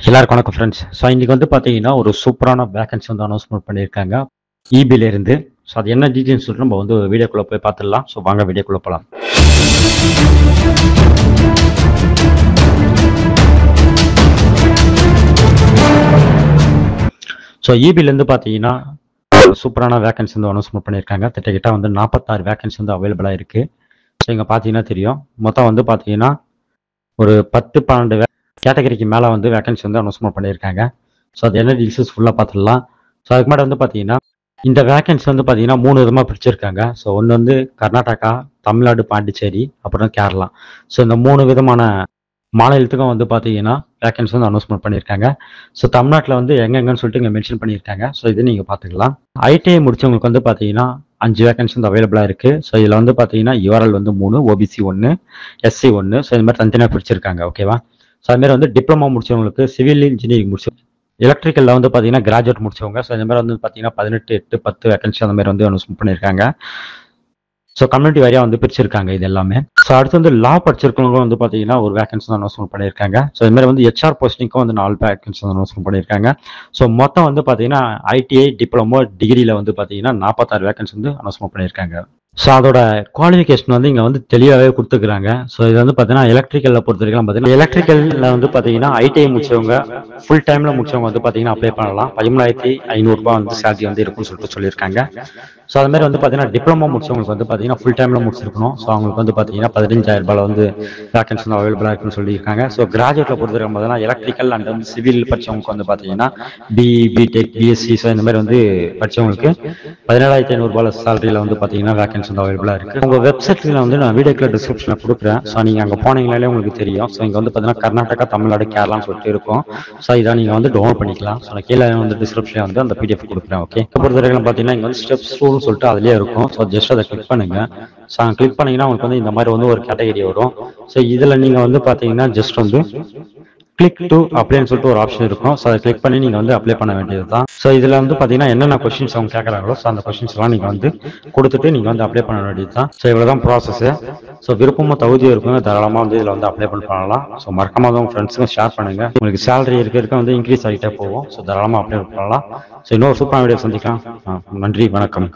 எல்லாருக்கும் வணக்கம் friends. So இன்றைக்கி வந்து பார்த்தீங்கன்னா ஒரு சூப்பரான வேகன்சி வந்து அனௌன்ஸ்மெண்ட் பண்ணியிருக்காங்க இபிலேருந்து. ஸோ அது என்ன டீட்டெயில்ஸ் சொல்லிட்டு நம்ம வந்து வீடியோக்குள்ளே போய் பார்த்துடலாம். ஸோ வாங்க வீடியோக்குள்ளே போகலாம். ஸோ இபிலேருந்து பார்த்தீங்கன்னா ஒரு சூப்பரான வேகன்சி வந்து அனௌன்ஸ்மெண்ட் பண்ணியிருக்காங்க. கிட்ட வந்து 46 வேகன்சி வந்து அவைலபிளாக இருக்குது. ஸோ இங்கே பார்த்தீங்கன்னா தெரியும், மொத்தம் வந்து பார்த்தீங்கன்னா ஒரு 10-12 கேட்டகரிக்கு மேலே வந்து வேகன்சி வந்து அனௌன்ஸ்மெண்ட் பண்ணியிருக்காங்க. ஸோ அது என்ன டீல்ஸஸ் ஃபுல்லாக பார்த்துடலாம். ஸோ அதுக்கு முன்னாடி வந்து பார்த்தீங்கன்னா இந்த வேகன்சி வந்து பார்த்தீங்கன்னா 3 விதமாக பிரிச்சிருக்காங்க. ஸோ ஒன்று வந்து கர்நாடகா, தமிழ்நாடு, பாண்டிச்சேரி, அப்புறம் கேரளா. ஸோ இந்த 3 விதமான மாநிலத்துக்கும் வந்து பார்த்தீங்கன்னா வேகன்சி வந்து அனௌன்ஸ்மெண்ட் பண்ணியிருக்காங்க. ஸோ தமிழ்நாட்டில் வந்து எங்கெங்கன்னு சொல்லிட்டு இங்கே மென்ஷன் பண்ணியிருக்காங்க. ஸோ இது நீங்கள் பார்த்துக்கலாம். ஐடிஐ முடிச்சவங்களுக்கு வந்து பார்த்தீங்கன்னா 5 வேகன்சி வந்து அவைலபிளாக இருக்குது. ஸோ இதில் வந்து பார்த்தீங்கன்னா யூஆர்எல் வந்து 3, ஓபிசி 1, எஸ்சி 1. ஸோ இந்த மாதிரி தனித்தனியாக பிரிச்சிருக்காங்க. ஓகேவா? ஸோ அதுமாதிரி வந்து டிப்ளமோ முடிச்சவங்களுக்கு, சிவில் இன்ஜினியரிங் முடிச்சவங்க, எலக்ட்ரிக்கலில் வந்து பார்த்தீங்கன்னா கிராஜுவேட் முடிச்சவங்க. ஸோ இந்த மாதிரி வந்து பார்த்தீங்கன்னா 18-8-10 வேகன்சி அந்த மாதிரி வந்து அனௌன்ஸ்மெண்ட் பண்ணியிருக்காங்க. ஸோ கம்யூனிட்டி வாரியாக வந்து பிரிச்சிருக்காங்க இது எல்லாமே. ஸோ அடுத்து வந்து லா படிச்சிருக்கவங்க வந்து பார்த்தீங்கன்னா ஒரு வேகன்சி தான் அனௌன்ஸ்மெண்ட் பண்ணியிருக்காங்க. ஸோ இது மாதிரி வந்து ஹெச்ஆர் போஸ்டிங்க்கும் வந்து 4 வேகன்சி வந்து அனௌன்ஸ்மெண்ட் பண்ணியிருக்காங்க. ஸோ மொத்தம் வந்து பார்த்தீங்கன்னா ஐடிஐ, டிப்ளமோ, டிகிரியில் வந்து பார்த்தீங்கன்னா 46 வேகன்சி வந்து அனௌன்ஸ்மெண்ட் பண்ணியிருக்காங்க. ஸோ அதோட குவாலிஃபிகேஷன் வந்து இங்கே வந்து தெளிவாகவே கொடுத்துக்கிறாங்க. ஸோ இது வந்து பார்த்தீங்கன்னா எலக்ட்ரிக்கலில் பொறுத்த வரைக்கும் பார்த்தீங்கன்னா எலக்ட்ரிக்கலில் வந்து பார்த்தீங்கன்னா ஐடிஐ முடிச்சவங்க, ஃபுல் டைமில் முடிச்சவங்க வந்து பார்த்தீங்கன்னா அப்ளை பண்ணலாம். 13,500 வந்து சேலரி வந்து இருக்குன்னு சொல்லிட்டு சொல்லியிருக்காங்க. ஸோ அது மாதிரி வந்து பார்த்தீங்கன்னா டிப்ளமோ முடிச்சவங்களுக்கு வந்து பார்த்தீங்கன்னா ஃபுல் டைமில் முடிச்சிருக்கணும். ஸோ அவங்களுக்கு வந்து பார்த்தீங்கன்னா 15,000 வந்து வேகன்சி வந்து அவைலபிளாக இருக்குன்னு சொல்லியிருக்காங்க. ஸோ கிராஜுவேட்டில் பொறுத்த வரைக்கும் பார்த்தீங்கன்னா எலக்ட்ரிக்கல் அண்ட் வந்து சிவில் படிச்சவங்களுக்கு வந்து பார்த்தீங்கன்னா பிஇ, பிடெக், பிஎஸ்சி, ஸோ இந்த மாதிரி வந்து படிச்சவங்களுக்கு 17,500 சேலரியில் வந்து பார்த்தீங்கன்னா வேகன்சி வந்து அவைலபிளாக இருக்குது. உங்கள் வெப்சைட்டில் வந்து நான் வீடியோக்குள்ள டிஸ்கிரிப்ஷனில் கொடுக்குறேன். ஸோ நீங்கள் அங்கே போனீங்கனாலே உங்களுக்கு தெரியும். ஸோ இங்கே வந்து பார்த்தீங்கன்னா கர்நாடகா, தமிழ்நாடு, கேரளான்னு சொல்லிட்டு இருக்கும். ஸோ இதை நீங்கள் வந்து டவுன்லோட் பண்ணிக்கலாம். ஸோ நான் கீழே வந்து டிஸ்கிரிப்ஷனில் வந்து அந்த பிடிஎஃப் கொடுக்குறேன். ஓகே, பொறுத்த வரைக்கும் பார்த்தீங்கன்னா இங்கே வந்து ஸ்டெப்ஸ் 2 சொல்லிட்டு அதுலேயே இருக்கும். ஸோ ஜஸ்ட் அதை கிளிக் பண்ணுங்க. ஸோ கிளிக் பண்ணீங்கன்னா உங்களுக்கு வந்து இந்த மாதிரி வந்து ஒரு கேட்டகரி வரும். ஸோ இதில் நீங்கள் வந்து பார்த்தீங்கன்னா ஜஸ்ட் வந்து கிளிக் டு அப்ளைன்னு சொல்லிட்டு ஒரு ஆப்ஷன் இருக்கும். ஸோ அதை கிளிக் பண்ணி நீங்கள் வந்து அப்ளை பண்ண வேண்டியது தான். ஸோ இதில் வந்து பார்த்தீங்கன்னா என்னென்ன கொஸ்டின்ஸ் அவங்க கேட்குறாங்களோ ஸோ அந்த கொஸ்டின்ஸ்லாம் நீங்கள் வந்து கொடுத்துட்டு நீங்கள் வந்து அப்ளை பண்ண வேண்டியது தான். ஸோ இவ்வளோ தான் ப்ராசஸ். ஸோ விருப்பமும் தகுதியும் இருக்குங்க, தாராளமாக வந்து இதில் வந்து அப்ளை பண்ணலாம். ஸோ மறக்காம உங்கள் ஃப்ரெண்ட்ஸுக்கும் ஷேர் பண்ணுங்கள். உங்களுக்கு சேலரி இருக்க வந்து இன்க்ரீஸ் ஆகிட்டே போகும். ஸோ தாராளமாக அப்ளை பண்ணலாம். ஸோ இன்னொரு சூப்பரான வீடியோ சந்திக்கலாம். நன்றி, வணக்கம்.